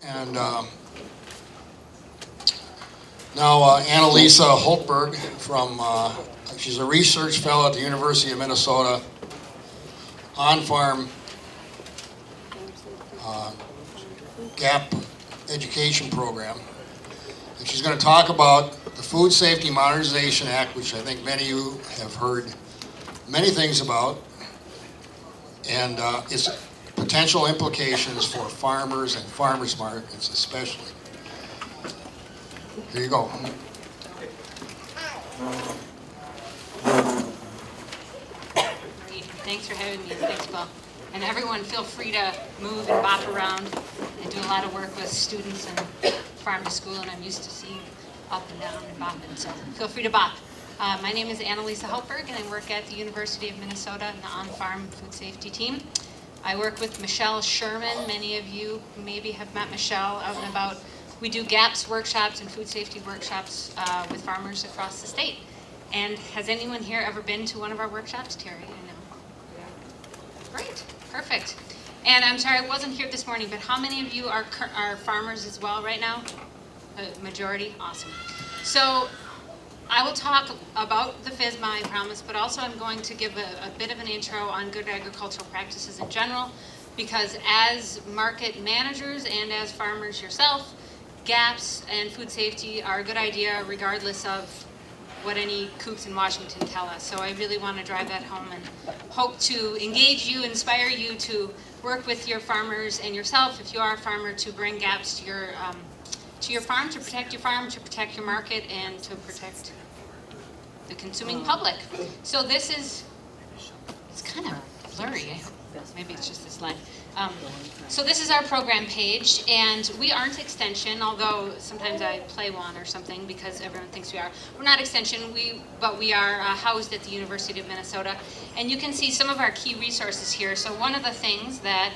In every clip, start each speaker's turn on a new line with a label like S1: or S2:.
S1: And now Annalisa Hultberg she's a research fellow at the University of Minnesota, on-farm GAP education program. And she's going to talk about the Food Safety Modernization Act, which I think many of you have heard many things about, and its potential implications for farmers and farmers markets especially. Here you go.
S2: Great. Thanks for having me. Thanks, Bill. And everyone, feel free to move and bop around. I do a lot of work with students and farm to school, and I'm used to seeing up and down and bopping, so feel free to bop. My name is Annalisa Hultberg, and I work at the University of Minnesota in the on-farm food safety team. I work with Michelle Sherman. Many of you maybe have met Michelle out and about. We do GAPS workshops and food safety workshops with farmers across the state. And has anyone here ever been to one of our workshops, Terry? I know. Great, perfect. And I'm sorry I wasn't here this morning, but how many of you are farmers as well right now? A majority? Awesome. So I will talk about the FSMA, I promise, but also I'm going to give a bit of an intro on good agricultural practices in general, because as market managers and as farmers yourself, GAPS and food safety are a good idea regardless of what any kooks in Washington tell us. So I really want to drive that home and hope to engage you, inspire you to work with your farmers and yourself, if you are a farmer, to bring GAPS to your farm, to protect your farm, to protect your market, and to protect the consuming public. So this is, it's kind of blurry. Maybe it's just this line. So this is our program page, and we aren't Extension, although sometimes I play one or something because everyone thinks we are. We're not Extension, but we are housed at the University of Minnesota. And you can see some of our key resources here. So one of the things that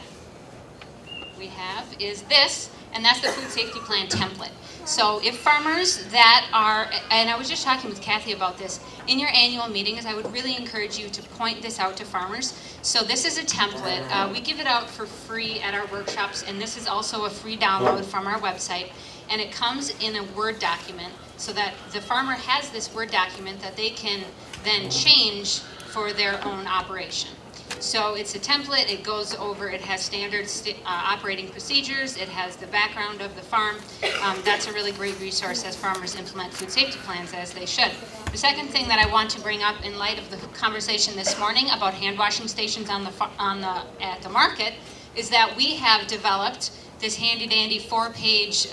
S2: we have is this, and that's the food safety plan template. So if farmers that are, and I was just talking with Kathy about this, in your annual meetings, I would really encourage you to point this out to farmers. So this is a template. We give it out for free at our workshops, and this is also a free download from our website. And it comes in a Word document so that the farmer has this Word document that they can then change for their own operation. So it's a template, it goes over, it has standard operating procedures, it has the background of the farm. That's a really great resource as farmers implement food safety plans, as they should. The second thing that I want to bring up in light of the conversation this morning about hand washing stations at the market is that we have developed this handy dandy 4-page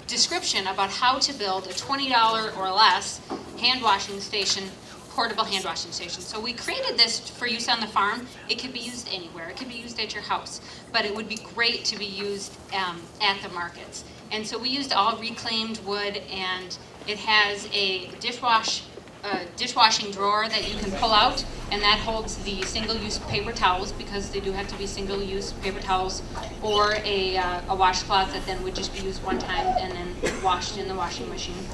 S2: description about how to build a $20 or less hand washing station, portable hand washing station. So we created this for use on the farm. It could be used anywhere. It could be used at your house, but it would be great to be used at the markets. And so we used all reclaimed wood, and it has a dishwashing drawer that you can pull out, and that holds the single-use paper towels, because they do have to be single-use paper towels, or a washcloth that then would just be used one time and then washed in the washing machine.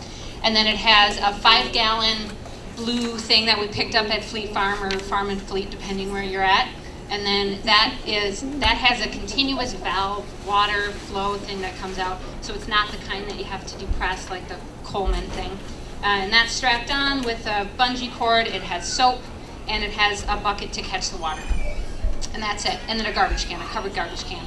S2: And then it has a 5-gallon blue thing that we picked up at Fleet Farm or Farm and Fleet, depending where you're at. And then that has a continuous valve water flow thing that comes out. So it's not the kind that you have to depress like the Coleman thing. And that's strapped on with a bungee cord. It has soap, and it has a bucket to catch the water. And that's it. And then a garbage can, a covered garbage can.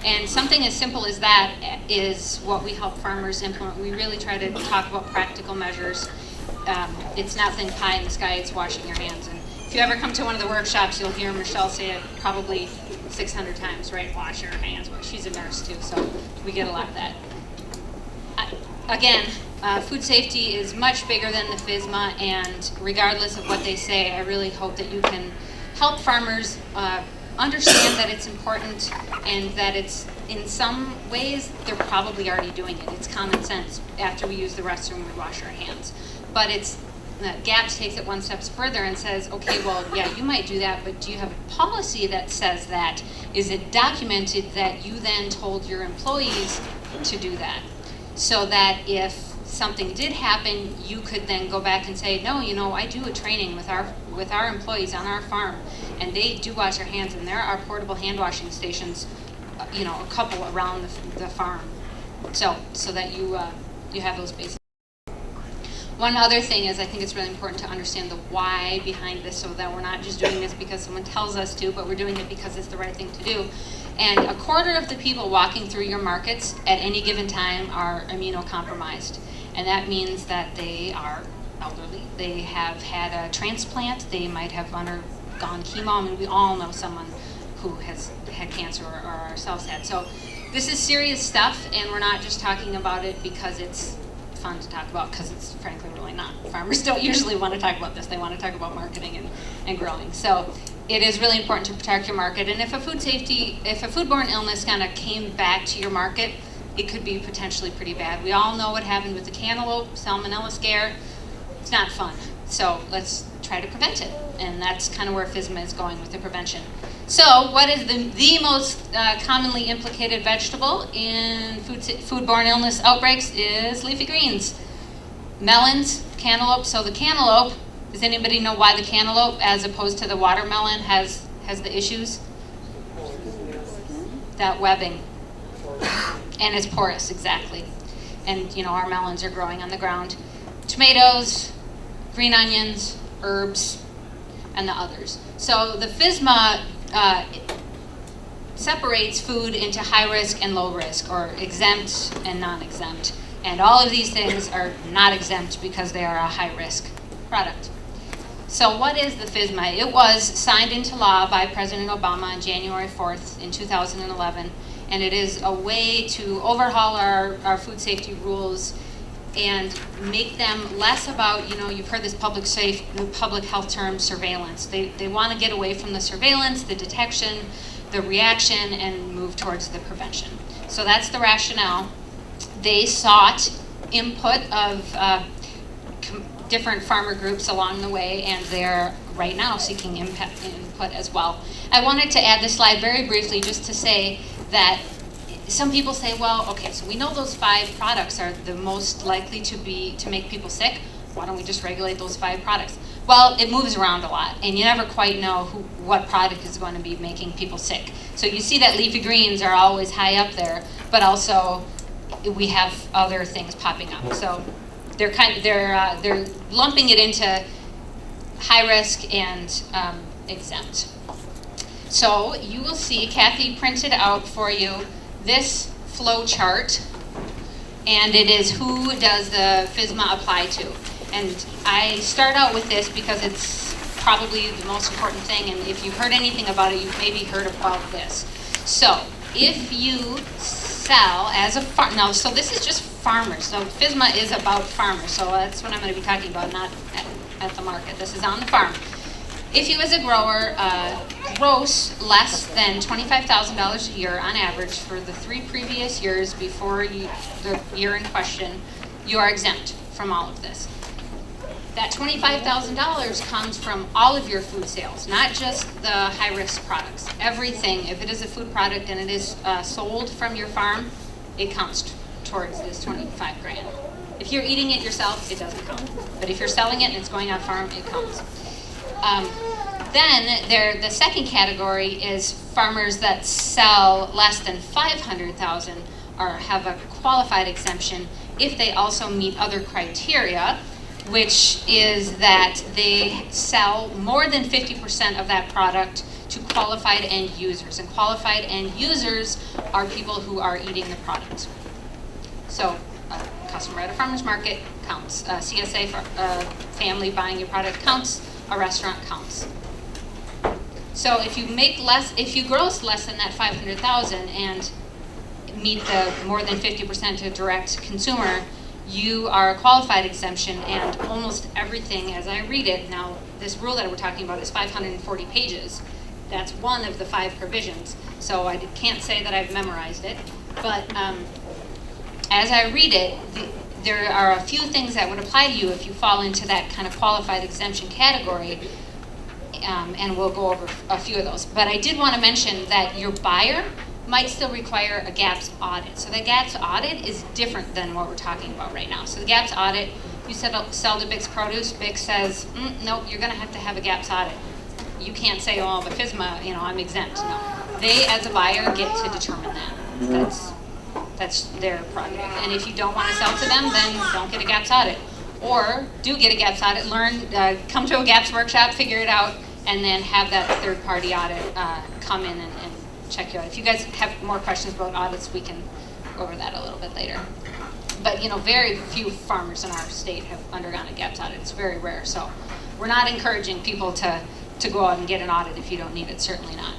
S2: And something as simple as that is what we help farmers implement. We really try to talk about practical measures. It's nothing pie in the sky, it's washing your hands. And if you ever come to one of the workshops, you'll hear Michelle say it probably 600 times, right? Wash your hands. She's a nurse too, so we get a lot of that. Again, food safety is much bigger than the FSMA, and regardless of what they say, I really hope that you can help farmers understand that it's important, and that it's, in some ways, they're probably already doing it. It's common sense. After we use the restroom, we wash our hands. But GAPS takes it one step further and says, okay, well, yeah, you might do that, but do you have a policy that says that? Is it documented that you then told your employees to do that? So that if something did happen, you could then go back and say, no, you know, I do a training with our employees on our farm, and they do wash their hands, and there are portable hand washing stations a couple around the farm, so that you have those bases. One other thing is I think it's really important to understand the why behind this, so that we're not just doing this because someone tells us to, but we're doing it because it's the right thing to do. And a quarter of the people walking through your markets at any given time are immunocompromised. And that means that they are elderly. They have had a transplant. They might have undergone chemo. I mean, we all know someone who has had cancer or ourselves had. So this is serious stuff, and we're not just talking about it because it's fun to talk about, because it's frankly really not. Farmers don't usually want to talk about this. They want to talk about marketing and growing. So it is really important to protect your market. And if a foodborne illness kind of came back to your market, it could be potentially pretty bad. We all know what happened with the cantaloupe, salmonella scare. It's not fun. So let's try to prevent it. And that's kind of where FSMA is going with the prevention. So what is the most commonly implicated vegetable in foodborne illness outbreaks is leafy greens. Melons, cantaloupe. So the cantaloupe, does anybody know why the cantaloupe, as opposed to the watermelon, has the issues? That webbing. And it's porous, exactly. And our melons are growing on the ground. Tomatoes, green onions, herbs, and the others. So the FSMA separates food into high risk and low risk, or exempt and non-exempt. And all of these things are not exempt because they are a high risk product. So what is the FSMA? It was signed into law by President Obama on January 4th in 2011, and it is a way to overhaul our food safety rules and make them less about, you've heard this public health term, surveillance. They want to get away from the surveillance, the detection, the reaction, and move towards the prevention. So that's the rationale. They sought input of different farmer groups along the way, and they're right now seeking input as well. I wanted to add this slide very briefly just to say that some people say, well, okay, so we know those 5 products are the most likely to make people sick. Why don't we just regulate those 5 products? Well, it moves around a lot, and you never quite know what product is going to be making people sick. So you see that leafy greens are always high up there, but also we have other things popping up. So they're lumping it into high risk and exempt. So you will see Kathy printed out for you this flow chart, and it is who does the FSMA apply to. And I start out with this because it's probably the most important thing, and if you've heard anything about it, you've maybe heard about this. So if you sell as a farmer, now, so this is just farmers. So FSMA is about farmers, so that's what I'm going to be talking about, not at the market. This is on the farm. If you as a grower gross less than $25,000 a year on average for the 3 previous years before the year in question, you are exempt from all of this. That $25,000 comes from all of your food sales, not just the high-risk products. Everything, if it is a food product and it is sold from your farm, it counts towards this 25 grand. If you're eating it yourself, it doesn't count. But if you're selling it and it's going on farm, it counts. Then the second category is farmers that sell less than $500,000 or have a qualified exemption if they also meet other criteria, which is that they sell more than 50% of that product to qualified end users. And qualified end users are people who are eating the product. So a customer at a farmer's market counts. CSA for family buying your product counts. A restaurant counts. So if you gross less than that $500,000 and meet the more than 50% to direct consumer, you are a qualified exemption, and almost everything, as I read it, now this rule that we're talking about is 540 pages. That's one of the 5 provisions. So I can't say that I've memorized it, but as I read it, there are a few things that would apply to you if you fall into that kind of qualified exemption category, and we'll go over a few of those. But I did want to mention that your buyer might still require a GAPS audit. So the GAPS audit is different than what we're talking about right now. So the GAPS audit, you sell to Bix Produce, Bix says, nope, you're going to have a GAPS audit. You can't say, oh, but FSMA, I'm exempt. No. They, as a buyer, get to determine that. That's their prerogative. And if you don't want to sell to them, then don't get a GAPS audit. Or do get a GAPS audit, come to a GAPS workshop, figure it out, and then have that third-party audit come in and check you out. If you guys have more questions about audits, we can go over that a little bit later. But very few farmers in our state have undergone a GAPS audit. It's very rare. So we're not encouraging people to go out and get an audit if you don't need it, certainly not.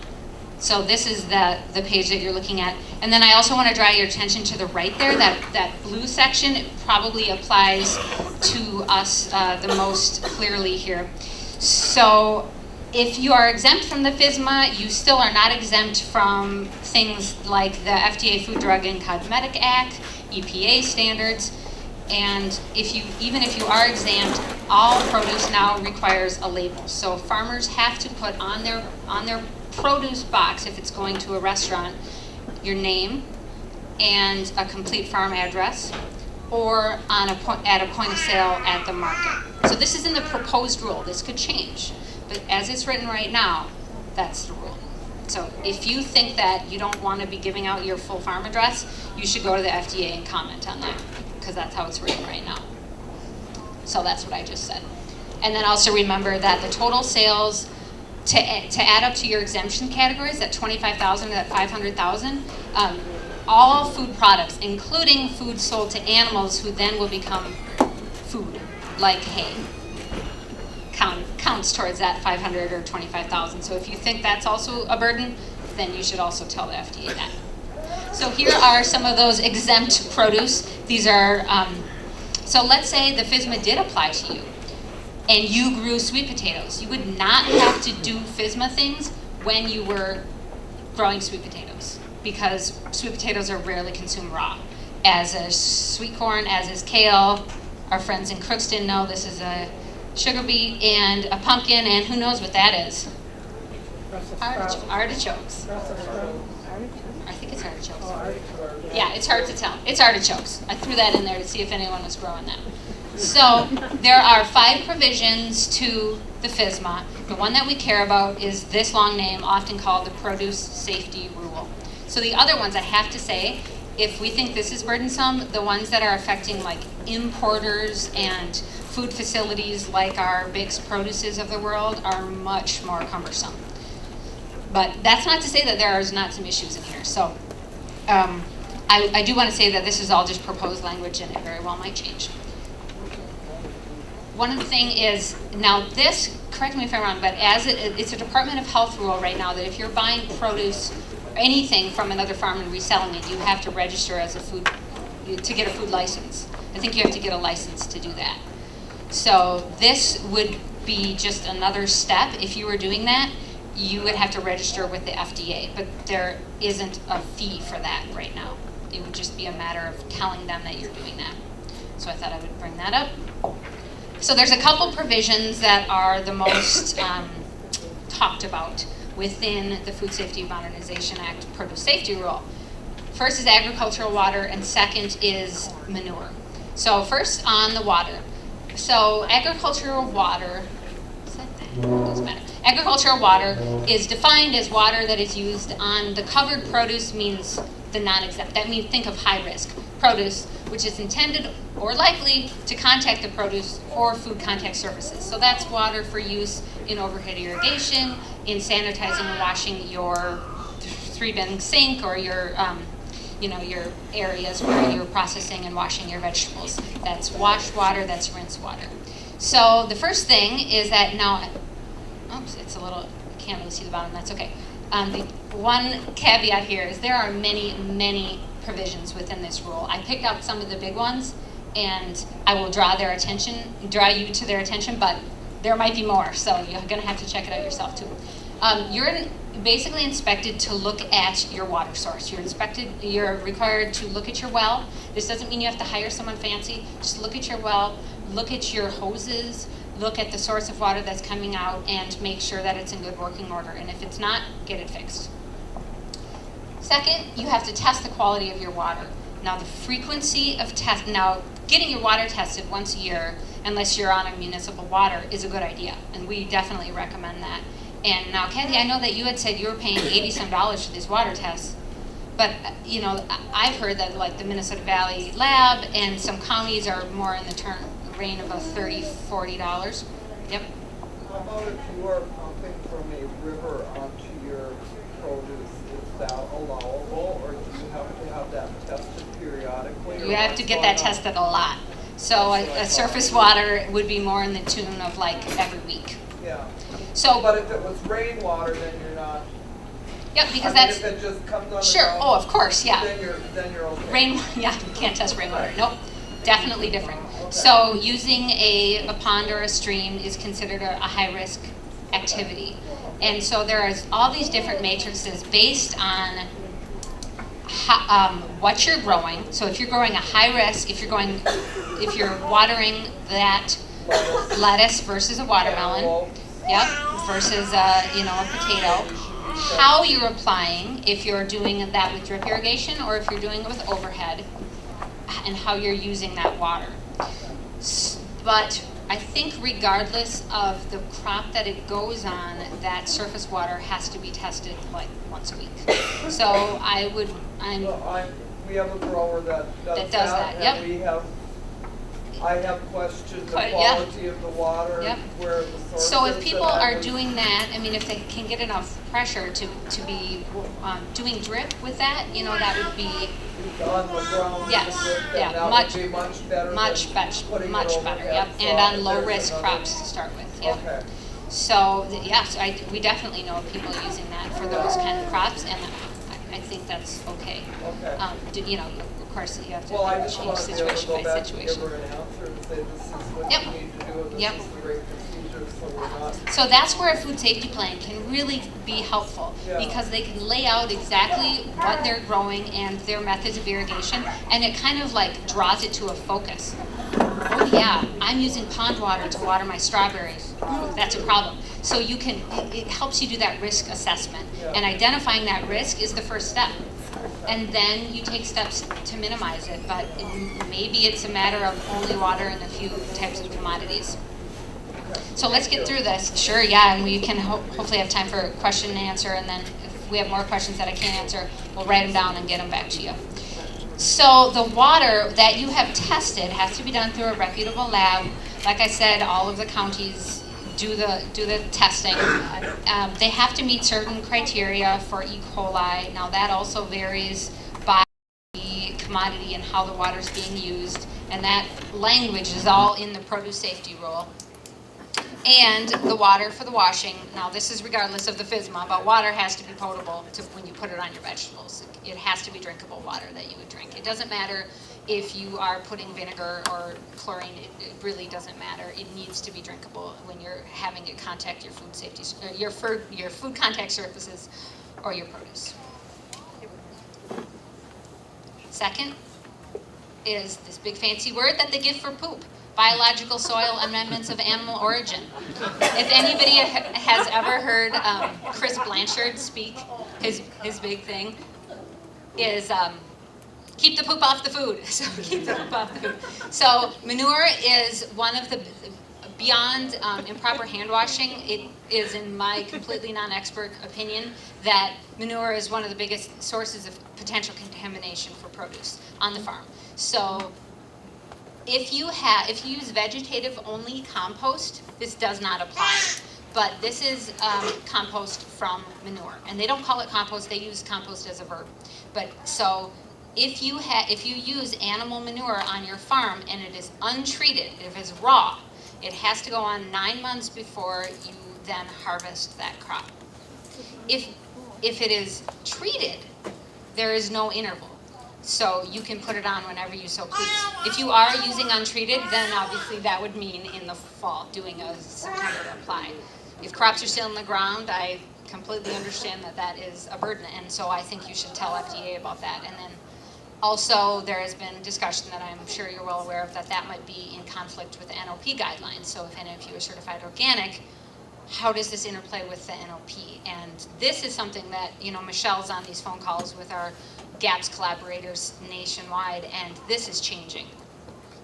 S2: So this is the page that you're looking at. And then I also want to draw your attention to the right there, that blue section. It probably applies to us the most clearly here. So if you are exempt from the FSMA, you still are not exempt from things like the FDA Food, Drug, and Cosmetic Act, EPA standards, and even if you are exempt, all produce now requires a label. So farmers have to put on their produce box, if it's going to a restaurant, your name and a complete farm address, or at a point of sale at the market. So this is in the proposed rule. This could change, but as it's written right now, that's the rule. So if you think that you don't want to be giving out your full farm address, you should go to the FDA and comment on that, because that's how it's written right now. So that's what I just said. And then also remember that the total sales to add up to your exemption categories, that 25,000 to that 500,000, all food products, including food sold to animals who then will become food, like hay, counts towards that 500 or 25,000. So if you think that's also a burden, then you should also tell the FDA that. So here are some of those exempt produce. These are, so let's say the FSMA did apply to you, and you grew sweet potatoes. You would not have to do FSMA things when you were growing sweet potatoes, because sweet potatoes are rarely consumed raw. As is sweet corn, as is kale. Our friends in Crookston know this is a sugar beet and a pumpkin, and who knows what that is? Artichokes. I think it's artichokes. Yeah, it's hard to tell. It's artichokes. I threw that in there to see if anyone was growing them. So there are 5 provisions to the FSMA. The one that we care about is this long name, often called the Produce Safety Rule. So the other ones, I have to say, if we think this is burdensome, the ones that are affecting like importers and food facilities like our Big's Produces of the world are much more cumbersome. But that's not to say that there is not some issues in here. So I do want to say that this is all just proposed language, and it very well might change. One of the thing is, now this, correct me if I'm wrong, but as it's a Department of Health rule right now that if you're buying produce or anything from another farm and reselling it, you have to register as a food, to get a food license. I think you have to get a license to do that. So this would be just another step. If you were doing that, you would have to register with the FDA, but there isn't a fee for that right now. It would just be a matter of telling them that you're doing that. So I thought I would bring that up. So there's a couple provisions that are the most talked about within the Food Safety Modernization Act Produce Safety Rule. First is agricultural water, and second is manure. So first on the water. So agricultural water, it doesn't matter. Agricultural water is defined as water that is used on the covered produce, means the non-exempt. That means think of high-risk produce, which is intended or likely to contact the produce or food contact surfaces. So that's water for use in overhead irrigation, in sanitizing and washing your 3-bin sink, or your your areas where you're processing and washing your vegetables. That's wash water, that's rinse water. So the first thing is that now, oops, it's a little, can't really see the bottom, that's okay. The one caveat here is there are many, many provisions within this rule. I picked out some of the big ones, and I will draw you to their attention, but there might be more, so you're gonna have to check it out yourself too. You're basically inspected to look at your water source. You're required to look at your well. This doesn't mean you have to hire someone fancy. Just look at your well, look at your hoses, look at the source of water that's coming out, and make sure that it's in good working order. And if it's not, get it fixed. Second, you have to test the quality of your water. Now the frequency of getting your water tested once a year, unless you're on a municipal water, is a good idea. And we definitely recommend that. And now, Kathy, I know that you had said you were paying $80-some for these water tests. But, you know, I've heard that like the Minnesota Valley Lab and some counties are more in the range of $30, $40. Yep.
S3: How about if you are pumping from a river onto your produce? Is that allowable, or do you have to have that tested periodically?
S2: You have to get that tested a lot. So a surface water would be more in the tune of like every week.
S3: Yeah.
S2: So,
S3: but if it was rainwater, then you're not.
S2: Yep, because
S3: I mean,
S2: that's
S3: if it just comes on
S2: sure.
S3: the ground,
S2: Oh, of course, yeah.
S3: Then you're okay.
S2: Yeah, you can't test rainwater. Nope, definitely different. So using a pond or a stream is considered a high-risk activity. And so there is all these different matrices based on what you're growing. So if you're growing a high risk, if you're watering that lettuce versus a watermelon, yep, versus a potato, how you're applying, if you're doing that with drip irrigation or if you're doing it with overhead, and how you're using that water. But I think regardless of the crop that it goes on, that surface water has to be tested like once a week. So
S3: we have a grower that does that.
S2: Yep.
S3: And I have questioned the
S2: Quality
S3: of the water,
S2: yep.
S3: Where the source
S2: So
S3: is,
S2: if people are doing that, I mean, if they can get enough pressure to be doing drip with that, that would be
S3: on the ground,
S2: yes,
S3: yeah,
S2: much
S3: would be much better.
S2: Much better. Yep, and on low risk crops to start with. Yep. Okay. So yes, we definitely know of people using that for those kind of crops, and I think that's okay. Okay. Of course, you have to change situation by situation. Yep. Yep. So that's where a food safety plan can really be helpful, because they can lay out exactly what they're growing and their methods of irrigation, and it kind of like draws it to a focus. Oh yeah, I'm using pond water to water my strawberries. Ooh, that's a problem. So it helps you do that risk assessment, and identifying that risk is the first step. And then you take steps to minimize it, but maybe it's a matter of only watering a few types of commodities. So let's get through this. Sure, yeah, and we can hopefully have time for question and answer, and then if we have more questions that I can't answer, we'll write them down and get them back to you. So the water that you have tested has to be done through a reputable lab. Like I said, all of the counties do the testing. They have to meet certain criteria for E. coli. Now that also varies by the commodity and how the water is being used, and that language is all in the produce safety rule. And the water for the washing, now this is regardless of the FSMA, but water has to be potable when you put it on your vegetables. It has to be drinkable water that you would drink. It doesn't matter if you are putting vinegar or chlorine, it really doesn't matter. It needs to be drinkable when you're having it contact your food safety, your food contact surfaces or your produce. Second is this big fancy word that they give for poop: biological soil amendments of animal origin. If anybody has ever heard Chris Blanchard speak, his big thing is keep the poop off the food. So keep the poop off the food. So manure is one of the, beyond improper hand washing, it is, in my completely non-expert opinion, that manure is one of the biggest sources of potential contamination for produce on the farm. So if you use vegetative only compost, this does not apply. But this is compost from manure, and they don't call it compost; they use compost as a verb. But so if you use animal manure on your farm and it is untreated, if it's raw, it has to go on 9 months before you then harvest that crop. If it is treated, there is no interval. So you can put it on whenever you so please. If you are using untreated, then obviously that would mean in the fall, doing a September apply. If crops are still in the ground, I completely understand that is a burden, and so I think you should tell FDA about that. And then also there has been discussion that I'm sure you're well aware of, that might be in conflict with the NOP guidelines. So if any of you are certified organic, how does this interplay with the NOP? And this is something that, Michelle's on these phone calls with our GAPS collaborators nationwide, and this is changing.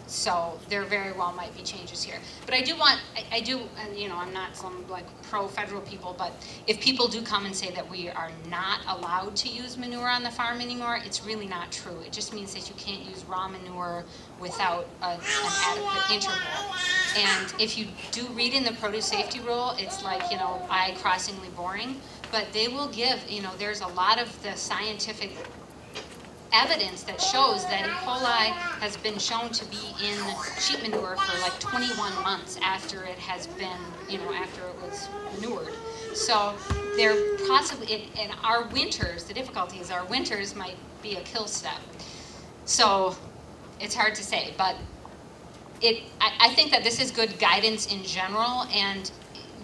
S2: So there very well might be changes here. But I do want, I do, and you know, I'm not some like pro-federal people, but if people do come and say that we are not allowed to use manure on the farm anymore, it's really not true. It just means that you can't use raw manure without an adequate interval. And if you do read in the produce safety rule, it's like, you know, eye-crossingly boring, but they will give, you know, there's a lot of the scientific evidence that shows that E. coli has been shown to be in sheep manure for like 21 months after it has been, you know, after it was manured. So they're possibly, in our winters, the difficulty is our winters might be a kill step. So it's hard to say, but I think that this is good guidance in general, and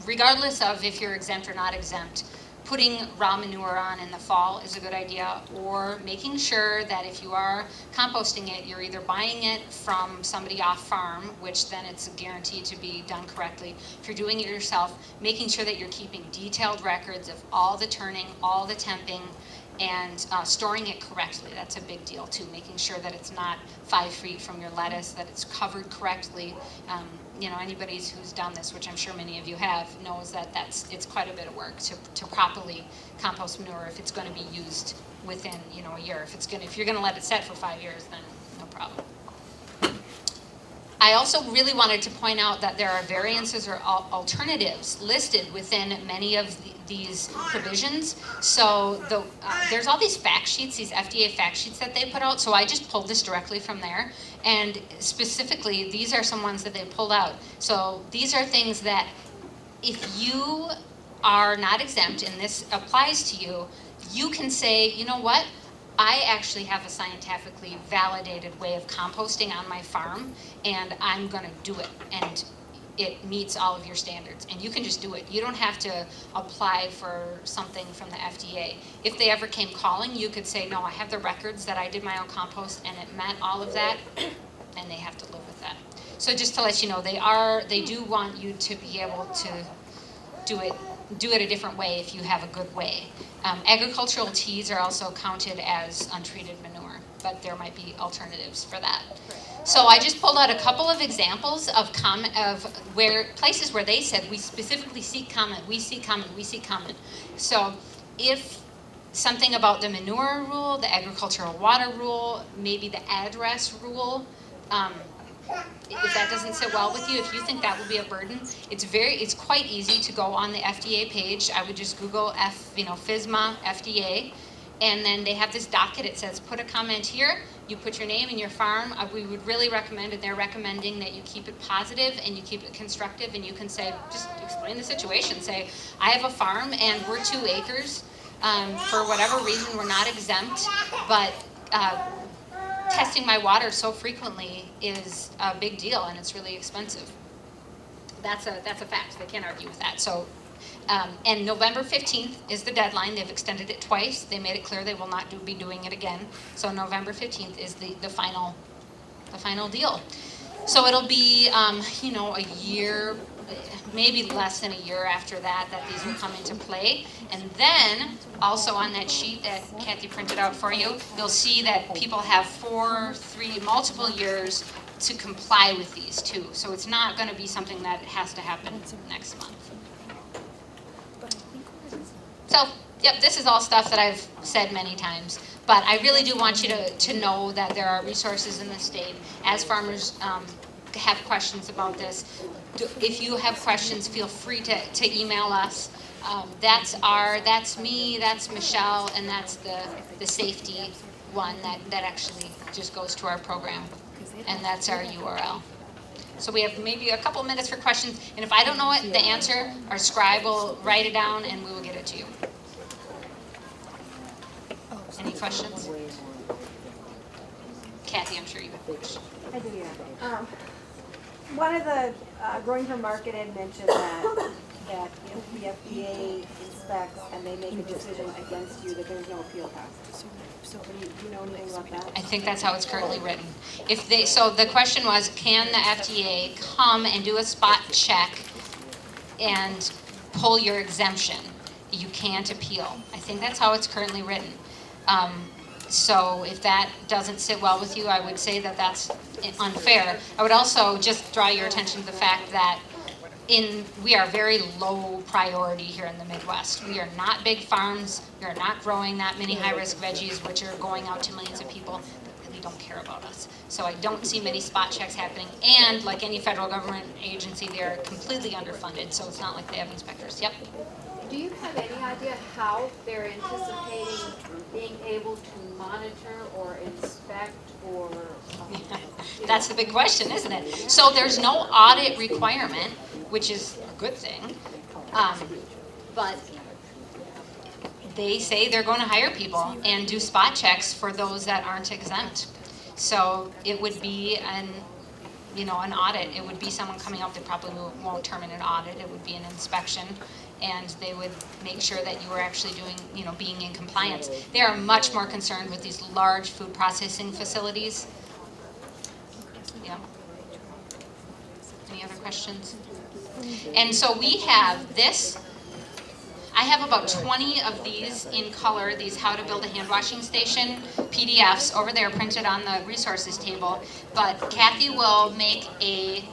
S2: regardless of if you're exempt or not exempt, putting raw manure on in the fall is a good idea, or making sure that if you are composting it, you're either buying it from somebody off farm, which then it's guaranteed to be done correctly. If you're doing it yourself, making sure that you're keeping detailed records of all the turning, all the temping, and storing it correctly. That's a big deal too, making sure that it's not 5 feet from your lettuce, that it's covered correctly. You know, anybody who's done this, which I'm sure many of you have, knows that it's quite a bit of work to properly compost manure if it's going to be used within, you know, a year. If you're going to let it set for 5 years, then no problem. I also really wanted to point out that there are variances or alternatives listed within many of these provisions. So there's all these fact sheets, these FDA fact sheets that they put out. So I just pulled this directly from there. And specifically, these are some ones that they pulled out. So these are things that if you are not exempt and this applies to you, you can say, you know what? I actually have a scientifically validated way of composting on my farm, and I'm going to do it, and it meets all of your standards, and you can just do it. You don't have to apply for something from the FDA. If they ever came calling, you could say, no, I have the records that I did my own compost, and it met all of that, and they have to live with that. So just to let you know, they do want you to be able to do it a different way if you have a good way. Agricultural teas are also counted as untreated manure, but there might be alternatives for that. So I just pulled out a couple of examples of places where they said we specifically seek comment, we seek comment, we seek comment. So if something about the manure rule, the agricultural water rule, maybe the address rule, if that doesn't sit well with you, if you think that will be a burden, it's quite easy to go on the FDA page. I would just Google FSMA FDA, and then they have this docket. It says put a comment here. You put your name and your farm. We would really recommend, and they're recommending that you keep it positive and you keep it constructive, and you can say, just explain the situation. Say, I have a farm and we're 2 acres. For whatever reason, we're not exempt, but testing my water so frequently is a big deal, and it's really expensive. That's a fact. They can't argue with that. So, and November 15th is the deadline. They've extended it twice. They made it clear they will not be doing it again. So November 15th is the final deal. So it'll be a year, maybe less than a year after that these will come into play. And then also on that sheet that Kathy printed out for you, you'll see that people have multiple years to comply with these too. So it's not going to be something that has to happen next month. So, yep, this is all stuff that I've said many times, but I really do want you to know that there are resources in the state. As farmers have questions about this, if you have questions, feel free to email us. That's me, that's Michelle, and that's the safety one that actually just goes to our program, and that's our URL. So we have maybe a couple minutes for questions, and if I don't know the answer, our scribe will write it down and we will get it to you. Any questions? Kathy, I'm sure you have a question.
S4: I do, yeah. One of the Growing for Market had mentioned that if the FDA inspects and they make a decision against you, that there's no appeal process. So do you know anything about that?
S2: I think that's how it's currently written. So the question was, can the FDA come and do a spot check and pull your exemption? You can't appeal. I think that's how it's currently written. So if that doesn't sit well with you, I would say that that's unfair. I would also just draw your attention to the fact that we are very low priority here in the Midwest. We are not big farms. We are not growing that many high-risk veggies, which are going out to millions of people that really don't care about us. So I don't see many spot checks happening. And like any federal government agency, they are completely underfunded. So it's not like they have inspectors. Yep.
S5: Do you have any idea how they're anticipating being able to monitor or inspect or?
S2: That's the big question, isn't it? So there's no audit requirement, which is a good thing. But they say they're going to hire people and do spot checks for those that aren't exempt. So it would be an audit. It would be someone coming out. They probably won't term it an audit. It would be an inspection, and they would make sure that you were actually doing, being in compliance. They are much more concerned with these large food processing facilities. Yeah. Any other questions? And so we have this. I have about 20 of these in color, these How to Build a Hand Washing Station PDFs over there printed on the resources table. But Kathy will make a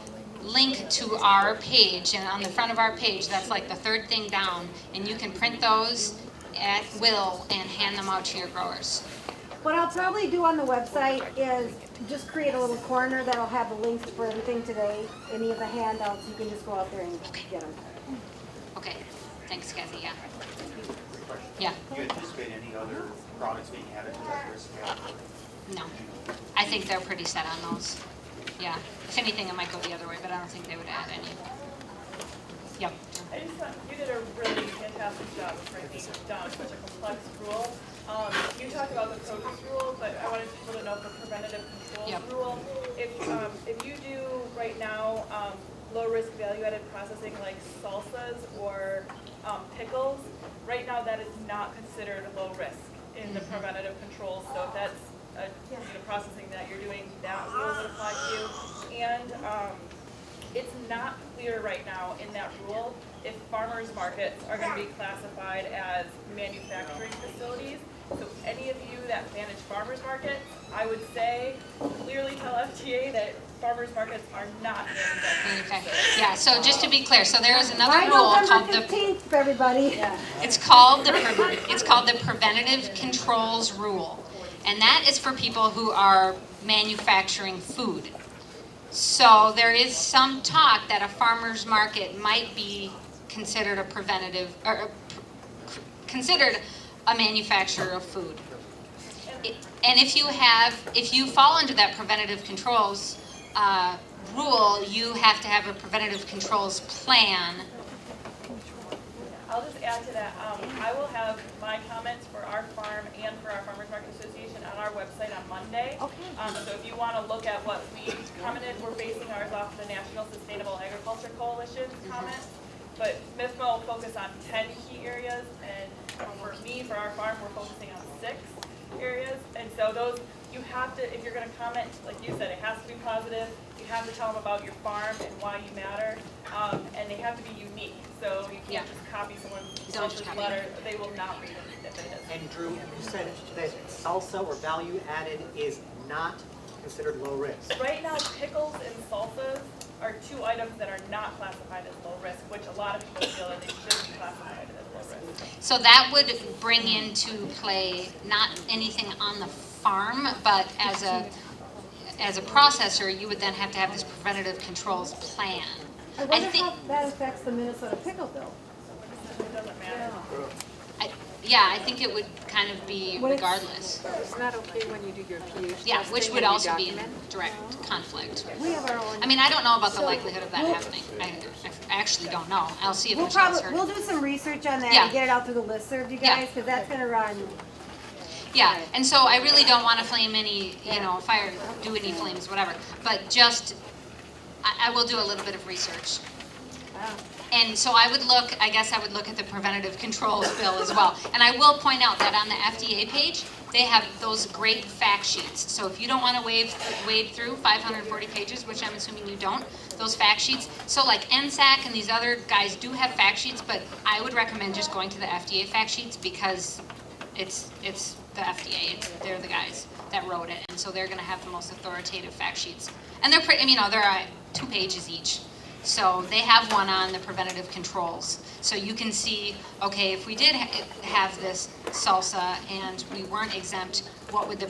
S2: link to our page, and on the front of our page, that's like the third thing down, and you can print those at will and hand them out to your growers.
S4: What I'll probably do on the website is just create a little corner that'll have the links for everything today, any of the handouts, you can just go out there and get them.
S2: Okay, thanks Kathy, yeah. Yeah.
S6: Do you anticipate any other products being added to that risk category?
S2: No, I think they're pretty set on those. Yeah, if anything, it might go the other way, but I don't think they would add any. Yep.
S7: I just thought you did a really fantastic job of breaking down such a complex rule. You talked about the produce rule, but I wanted people to know the preventative controls rule. If you do right now low-risk value-added processing like salsas or pickles, right now that is not considered low risk in the preventative controls. So if that's processing that you're doing, that rule would apply to you. And it's not clear right now in that rule if farmers markets are going to be classified as manufacturing facilities. So any of you that manage farmers markets, I would say clearly tell FTA that farmers markets are not manufacturing facilities.
S2: Yeah, so just to be clear, so there is another
S4: By
S2: rule
S4: November
S2: called the
S4: 15th, everybody.
S2: it's called the Preventive Controls Rule. And that is for people who are manufacturing food. So there is some talk that a farmer's market might be considered a preventative, or considered a manufacturer of food. And if you fall under that preventative controls rule, you have to have a preventative controls plan.
S7: I'll just add to that. I will have my comments for our farm and for our Farmers Market Association on our website on Monday.
S4: Okay.
S7: So if you want to look at what we commented, we're basing ours off the National Sustainable Agriculture Coalition's comments. But FSMA will focus on 10 key areas, and for me, for our farm, we're focusing on 6 areas. And so those, you have to, if you're going to comment, like you said, it has to be positive. You have to tell them about your farm and why you matter, and they have to be unique. So you can't just copy someone's letter. They will not read it if it is.
S8: And Drew, you said that salsa or value added is not considered low risk.
S7: Right now, pickles and salsas are 2 items that are not classified as low risk, which a lot of people feel that they should be classified as low risk.
S2: So that would bring into play not anything on the farm, but as a processor, you would then have to have this preventative controls plan.
S4: I wonder how that affects the Minnesota pickle bill.
S7: It doesn't matter.
S2: I think it would kind of be regardless.
S5: It's not okay when you do your pH
S2: Yeah,
S5: testing
S2: which would
S5: and you
S2: also be in
S5: document?
S2: direct conflict.
S4: We have our own.
S2: I mean, I don't know about the likelihood of that happening. I actually don't know. I'll see if
S4: We'll
S2: Michelle's heard.
S4: we'll do some research on that
S2: Yeah.
S4: and get it out through the listserv, you
S2: Yeah.
S4: guys, because that's gonna run.
S2: Yeah, and so I really don't want to flame any, fire, do any flames, whatever. But just, I will do a little bit of research. And so I would look at the preventative controls bill as well. And I will point out that on the FDA page, they have those great fact sheets. So if you don't want to wade through 540 pages, which I'm assuming you don't, those fact sheets. So like NSAC and these other guys do have fact sheets, but I would recommend just going to the FDA fact sheets because it's the FDA. They're the guys. wrote it, and so they're gonna have the most authoritative fact sheets. And they're pretty, they're 2 pages each. So they have one on the preventative controls. So you can see, okay, if we did have this salsa and we weren't exempt, what would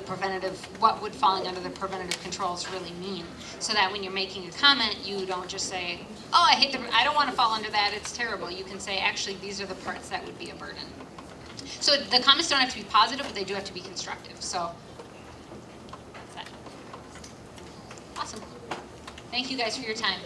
S2: falling under the preventative controls really mean? So that when you're making a comment, you don't just say, oh, I don't want to fall under that, it's terrible. You can say, actually, these are the parts that would be a burden. So the comments don't have to be positive, but they do have to be constructive. So that's that. Awesome. Thank you guys for your time.